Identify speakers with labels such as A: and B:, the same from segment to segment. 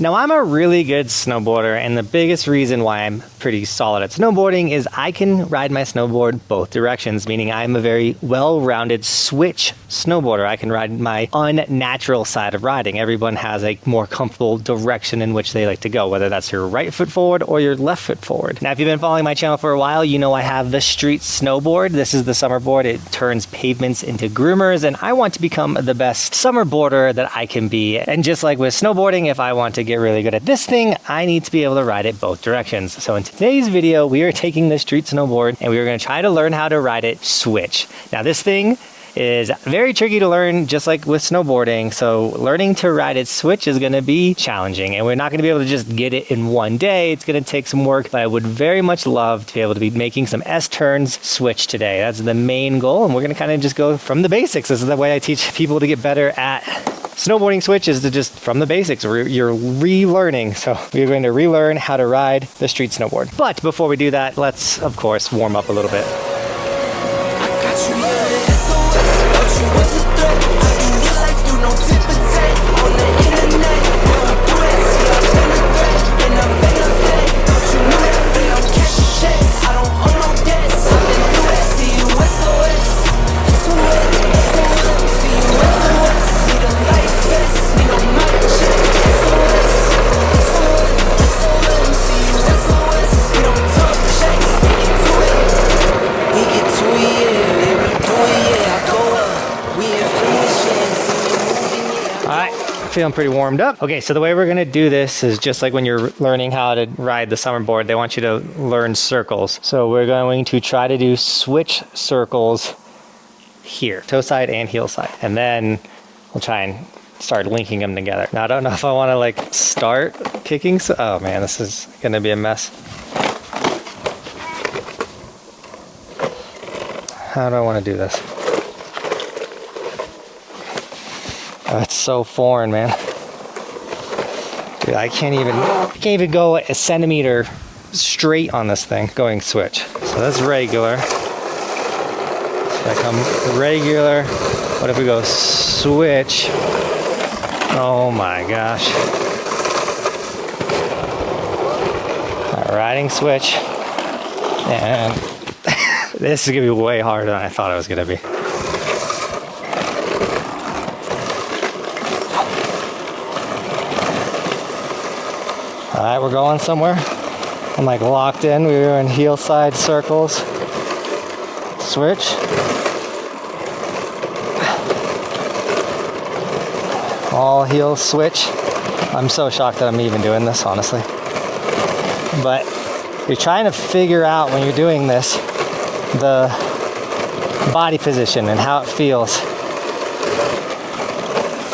A: Now, I'm a really good snowboarder, and the biggest reason why I'm pretty solid at snowboarding is I can ride my snowboard both directions, meaning I'm a very well-rounded switch snowboarder. I can ride my unnatural side of riding. Everyone has a more comfortable direction in which they like to go, whether that's your right foot forward or your left foot forward. Now, if you've been following my channel for a while, you know I have the street snowboard. This is the summer board. It turns pavements into groomers, and I want to become the best summer boarder that I can be. And just like with snowboarding, if I want to get really good at this thing, I need to be able to ride it both directions. So in today's video, we are taking the street snowboard and we are going to try to learn how to ride it switch. Now, this thing is very tricky to learn, just like with snowboarding. So learning to ride it switch is going to be challenging, and we're not going to be able to just get it in one day. It's going to take some work, but I would very much love to be able to be making some S-turns switch today. That's the main goal, and we're going to kind of just go from the basics. This is the way I teach people to get better at snowboarding switch, is to just from the basics. You're relearning. So we're going to relearn how to ride the street snowboard. But before we do that, let's of course warm up a little bit. Feeling pretty warmed up. Okay, so the way we're gonna do this is just like when you're learning how to ride the summer board, they want you to learn circles. So we're going to try to do switch circles here, toe side and heel side. And then we'll try and start linking them together. Now, I don't know if I wanna like start kicking. Oh man, this is gonna be a mess. How do I wanna do this? Oh, it's so foreign, man. Dude, I can't even go a centimeter straight on this thing going switch. So that's regular. If I come regular, what if we go switch? Oh my gosh. All right, riding switch. And this is gonna be way harder than I thought it was gonna be. All right, we're going somewhere. I'm like locked in. We were in heel side circles. Switch. All heel switch. I'm so shocked that I'm even doing this, honestly. But you're trying to figure out when you're doing this, the body position and how it feels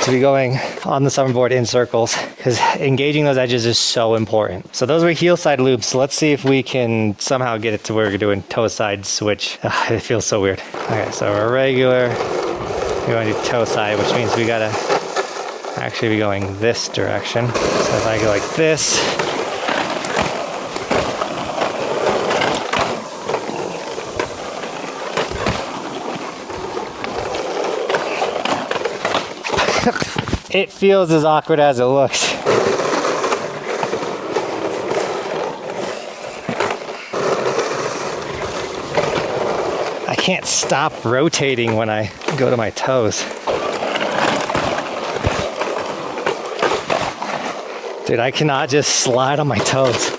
A: to be going on the summer board in circles, because engaging those edges is so important. So those were heel side loops. Let's see if we can somehow get it to where we're doing toe side switch. It feels so weird. Okay, so we're regular. We want to do toe side, which means we gotta actually be going this direction. So if I go like this, it feels as awkward as it looks. I can't stop rotating when I go to my toes. Dude, I cannot just slide on my toes.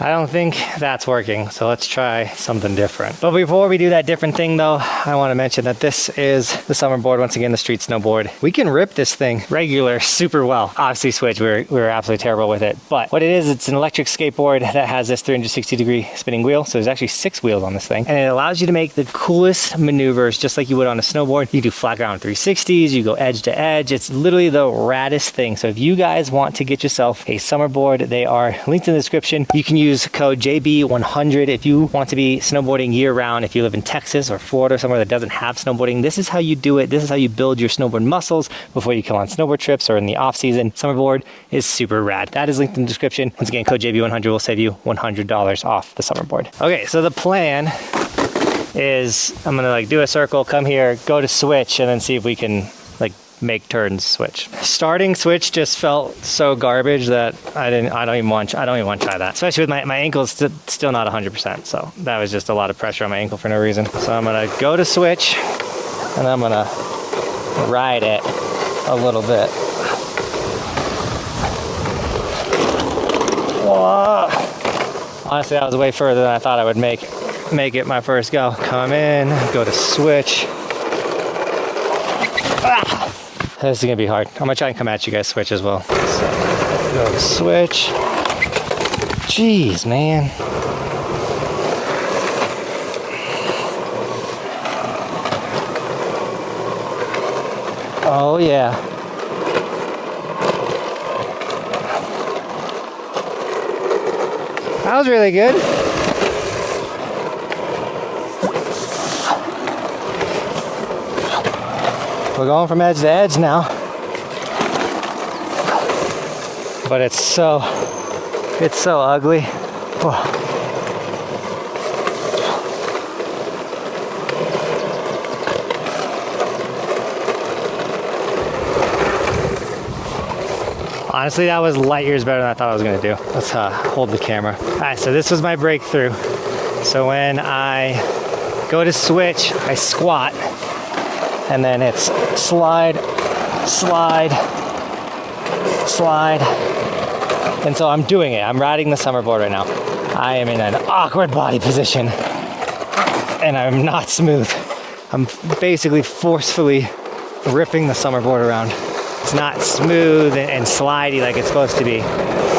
A: I don't think that's working, so let's try something different. But before we do that different thing though, I want to mention that this is the summer board, once again, the street snowboard. We can rip this thing regular super well. Obviously switch, we were absolutely terrible with it. But what it is, it's an electric skateboard that has this 360-degree spinning wheel. So there's actually 6 wheels on this thing. And it allows you to make the coolest maneuvers just like you would on a snowboard. You do flat ground 360s, you go edge to edge. It's literally the raddest thing. So if you guys want to get yourself a summer board, they are linked in the description. You can use code JB100 if you want to be snowboarding year round. If you live in Texas or Florida, somewhere that doesn't have snowboarding, this is how you do it. This is how you build your snowboard muscles before you come on snowboard trips or in the off season. Summerboard is super rad. That is linked in the description. Once again, code JB100 will save you $100 off the summerboard. Okay, so the plan is I'm gonna like do a circle, come here, go to switch, and then see if we can like make turns switch. Starting switch just felt so garbage that I don't even want to try that. Especially with my ankle's still not 100%. So that was just a lot of pressure on my ankle for no reason. So I'm gonna go to switch and I'm gonna ride it a little bit. Whoa. Honestly, that was way further than I thought I would make it my first go. Come in, go to switch. Ah, this is gonna be hard. I'm gonna try and come at you guys switch as well. So, go to switch. Jeez, man. Oh yeah. That was really good. We're going from edge to edge now. But it's so ugly. Whoa. Honestly, that was light years better than I thought I was gonna do. Let's hold the camera. All right, so this was my breakthrough. So when I go to switch, I squat, and then it's slide, slide, slide. And so I'm doing it. I'm riding the summer board right now. I am in an awkward body position, and I'm not smooth. I'm basically forcefully ripping the summer board around. It's not smooth and slidey like it's supposed to be.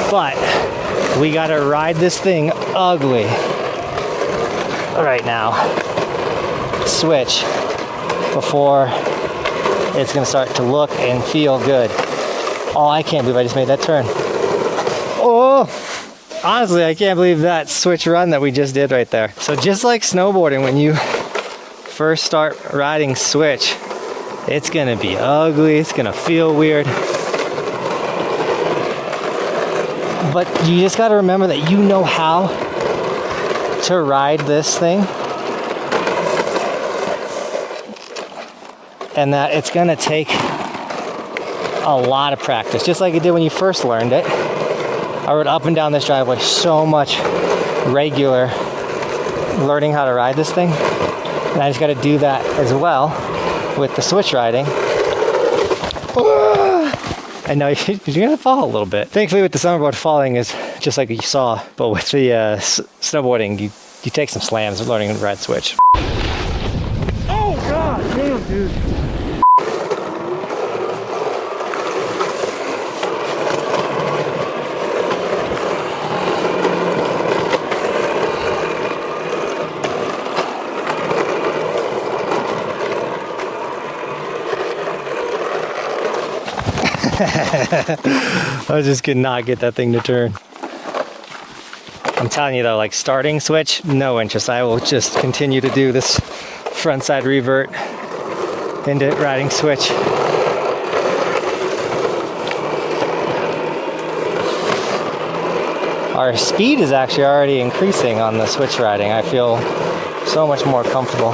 A: But we gotta ride this thing ugly right now. Switch before it's gonna start to look and feel good. Oh, I can't believe I just made that turn. Oh, honestly, I can't believe that switch run that we just did right there. So just like snowboarding, when you first start riding switch, it's gonna be ugly, it's gonna feel weird. But you just gotta remember that you know how to ride this thing. And that it's gonna take a lot of practice, just like it did when you first learned it. I rode up and down this driveway so much regular learning how to ride this thing. And I just gotta do that as well with the switch riding. I know you're gonna fall a little bit. Thankfully with the summerboard, falling is just like you saw, but with the snowboarding, you take some slams learning to ride switch. Oh god, damn dude. I just could not get that thing to turn. I'm telling you though, like starting switch, no interest. I will just continue to do this front side revert into riding switch. Our speed is actually already increasing on the switch riding. I feel so much more comfortable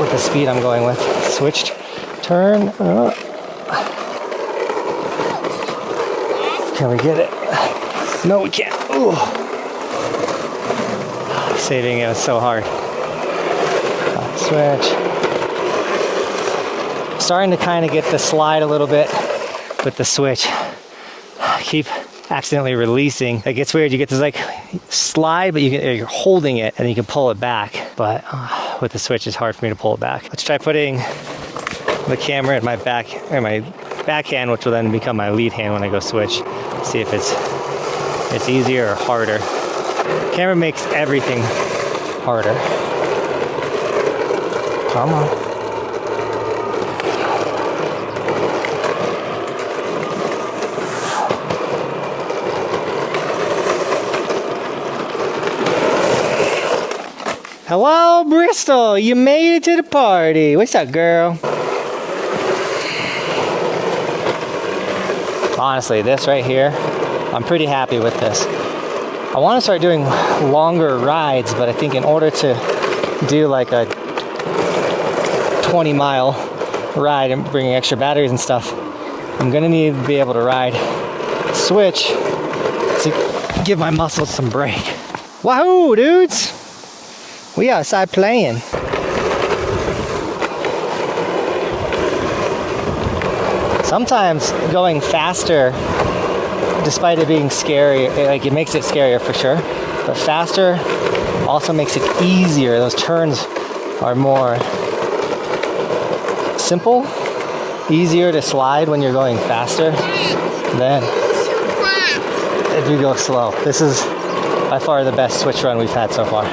A: with the speed I'm going with. Switched, turn, Can we get it? No, we can't. Ooh. Saving it was so hard. Switch. Starting to kind of get the slide a little bit with the switch. Keep accidentally releasing. It gets weird. You get this like slide, but you're holding it and you can pull it back. But with the switch, it's hard for me to pull it back. Let's try putting the camera in my backhand, which will then become my lead hand when I go switch. See if it's easier or harder. Camera makes everything harder. Come on. Hello, Bristol. You made it to the party. What's up, girl? Honestly, this right here, I'm pretty happy with this. I want to start doing longer rides, but I think in order to do like a 20-mile ride and bringing extra batteries and stuff, I'm gonna need to be able to ride switch to give my muscles some break. Wahoo, dudes! We outside playing. Sometimes going faster, despite it being scary, it makes it scarier for sure, but faster also makes it easier. Those turns are more simple, easier to slide when you're going faster than if you go slow. This is by far the best switch run we've had so far.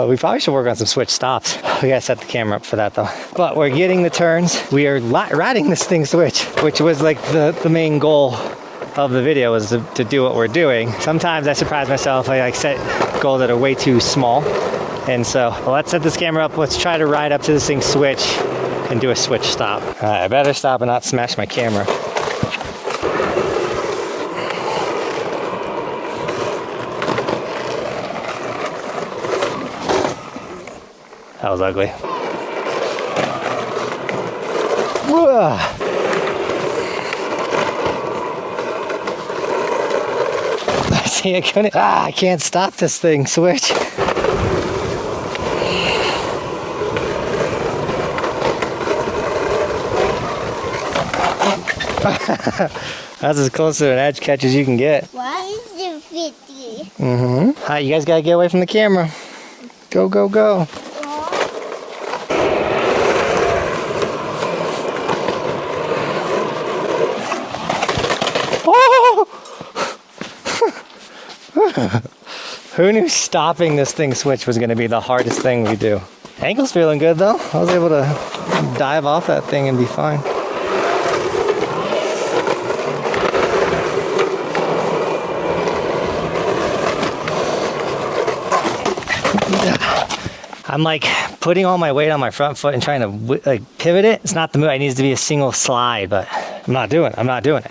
A: We probably should work on some switch stops. We gotta set the camera up for that though. But we're getting the turns. We are riding this thing switch, which was like the main goal of the video, was to do what we're doing. Sometimes I surprise myself. I like set goals that are way too small. And so let's set this camera up. Let's try to ride up to this thing switch and do a switch stop. All right, I better stop and not smash my camera. That was ugly. See, I couldn't. I can't stop this thing. Switch. That's as close to an edge catch as you can get.
B: What is the 50?
A: Mm-hmm. All right, you guys gotta get away from the camera. Go, go, go. Who knew stopping this thing switch was going to be the hardest thing we do? Ankle's feeling good though. I was able to dive off that thing and be fine. I'm like putting all my weight on my front foot and trying to like pivot it. It's not the move. It needs to be a single slide, but I'm not doing it.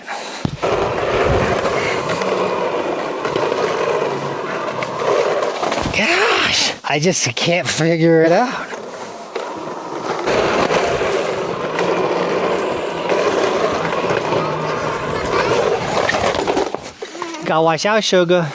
A: Gosh, I just can't figure it out. Gotta watch out, sugar.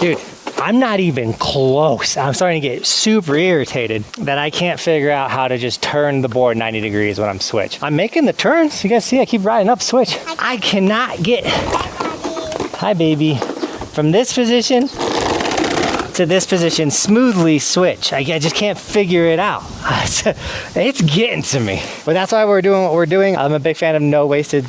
A: Dude, I'm not even close. I'm starting to get super irritated that I can't figure out how to just turn the board 90 degrees when I'm switch. I'm making the turns. You guys see, I keep riding up switch. I cannot get, hi baby, from this position to this position smoothly switch. I just can't figure it out. It's getting to me. But that's why we're doing what we're doing. I'm a big fan of no wasted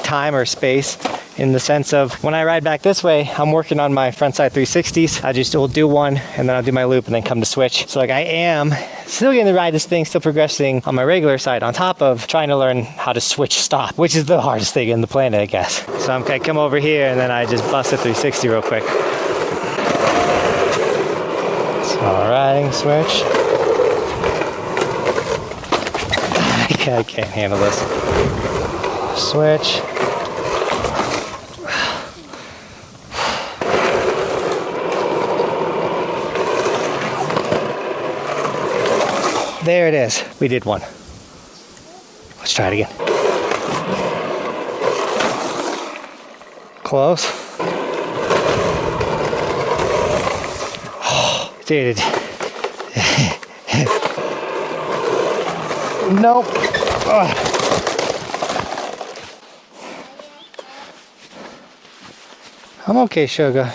A: time or space, in the sense of when I ride back this way, I'm working on my frontside 360s. I just will do one and then I'll do my loop and then come to switch. So like I am still getting to ride this thing, still progressing on my regular side on top of trying to learn how to switch stop, which is the hardest thing in the planet, I guess. So I come over here and then I just bust a 360 real quick. So riding switch. I can't handle this. Switch. There it is. We did one. Let's try it again. Close. Oh, dude. Nope. Ugh. I'm okay, sugar.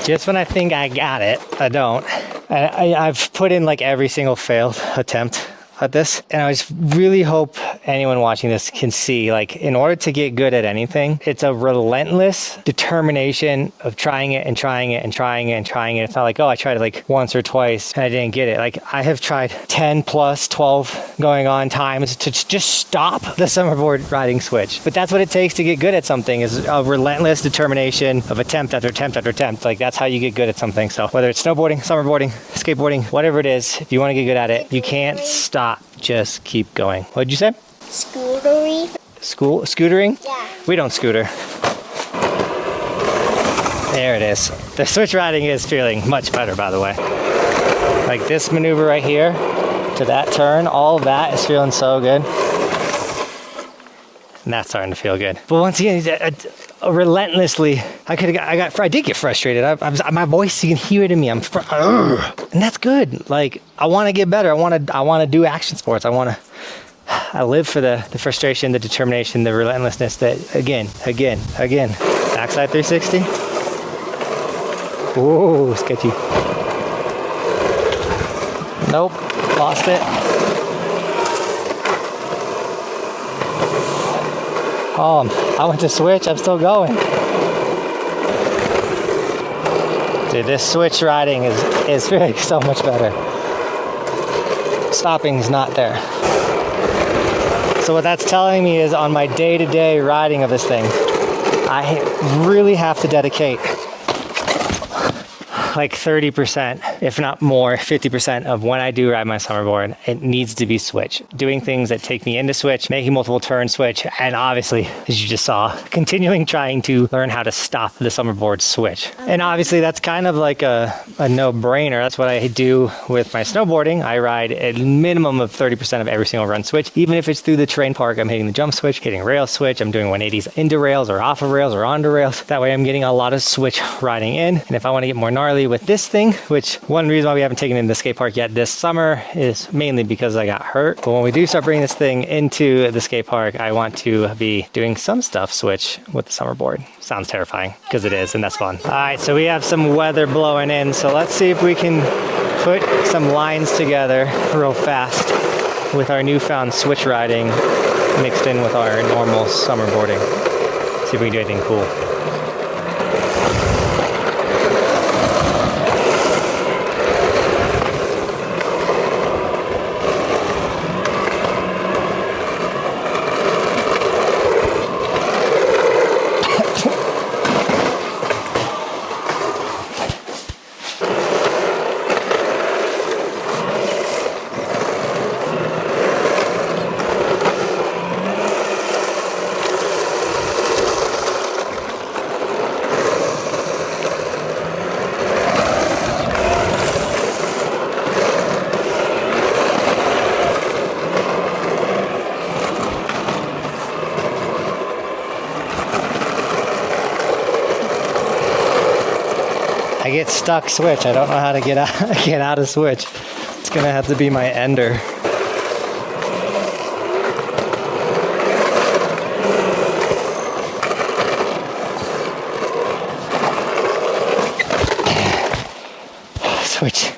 A: Just when I think I got it, I don't. I've put in like every single failed attempt at this. And I just really hope anyone watching this can see, like, in order to get good at anything, it's a relentless determination of trying it and trying it and trying it and trying it. It's not like, oh, I tried it like once or twice and I didn't get it. Like, I have tried 10 plus 12 going on times to just stop the summerboard riding switch. But that's what it takes to get good at something, is a relentless determination of attempt after attempt after attempt. Like, that's how you get good at something. So whether it's snowboarding, summerboarding, skateboarding, whatever it is, if you want to get good at it, you can't stop. Just keep going. What did you say?
B: Scootery.
A: Scootering?
B: Yeah.
A: We don't scooter. There it is. The switch riding is feeling much better, by the way. Like this maneuver right here to that turn, all of that is feeling so good. And that's starting to feel good. But once again, relentlessly, I did get frustrated. My voice, you can hear it in me. And that's good. Like, I want to get better. I want to do action sports. I live for the frustration, the determination, the relentlessness. That again. Backside 360. Whoa, sketchy. Nope, lost it. Oh, I went to switch, I'm still going. Dude, this switch riding is feeling so much better. Stopping is not there. So what that's telling me is, on my day-to-day riding of this thing, I really have to dedicate like 30%, if not more, 50% of when I do ride my summerboard, it needs to be switch. Doing things that take me into switch, making multiple turns switch, and obviously, as you just saw, continuing trying to learn how to stop the summerboard switch. And obviously that's kind of like a no-brainer. That's what I do with my snowboarding. I ride a minimum of 30% of every single run switch. Even if it's through the terrain park, I'm hitting the jump switch, hitting rail switch, I'm doing 180s into rails or off of rails or onto rails. That way I'm getting a lot of switch riding in. And if I want to get more gnarly with this thing, which one reason why we haven't taken it in the skate park yet this summer is mainly because I got hurt. But when we do start bringing this thing into the skate park, I want to be doing some stuff switch with the summerboard. Sounds terrifying, because it is, and that's fun. All right, so we have some weather blowing in, so let's see if we can put some lines together real fast with our newfound switch riding mixed in with our normal summerboarding. See if we can do anything cool. I get stuck switch. I don't know how to get out of switch. It's gonna have to be my ender. Switch.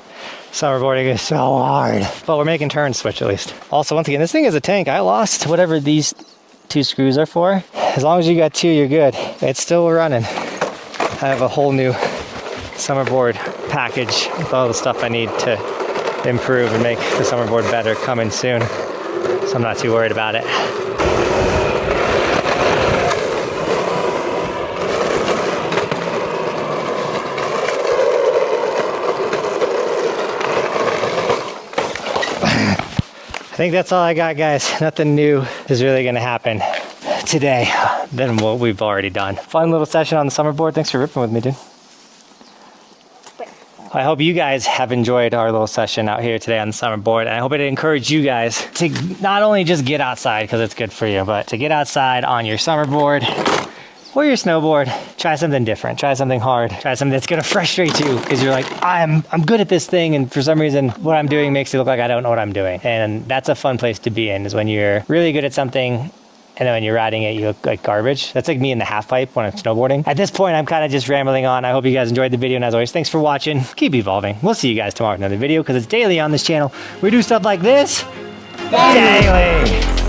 A: Summerboarding is so hard. But we're making turns switch at least. Also, once again, this thing is a tank. I lost whatever these two screws are for. As long as you got two, you're good. It's still running. I have a whole new summerboard package with all the stuff I need to improve and make the summerboard better coming soon. So I'm not too worried about it. I think that's all I got, guys. Nothing new is really gonna happen today than what we've already done. Fun little session on the summerboard. Thanks for ripping with me, dude. I hope you guys have enjoyed our little session out here today on the summerboard. And I hope it encouraged you guys to not only just get outside because it's good for you, but to get outside on your summerboard or your snowboard. Try something different, try something hard, try something that's gonna frustrate you because you're like, I'm good at this thing, and for some reason what I'm doing makes it look like I don't know what I'm doing. And that's a fun place to be in, is when you're really good at something and then when you're riding it, you look like garbage. That's like me in the half pipe when I'm snowboarding. At this point, I'm kind of just rambling on. I hope you guys enjoyed the video, and as always, thanks for watching. Keep evolving. We'll see you guys tomorrow in another video, because it's daily on this channel. We do stuff like this Daily.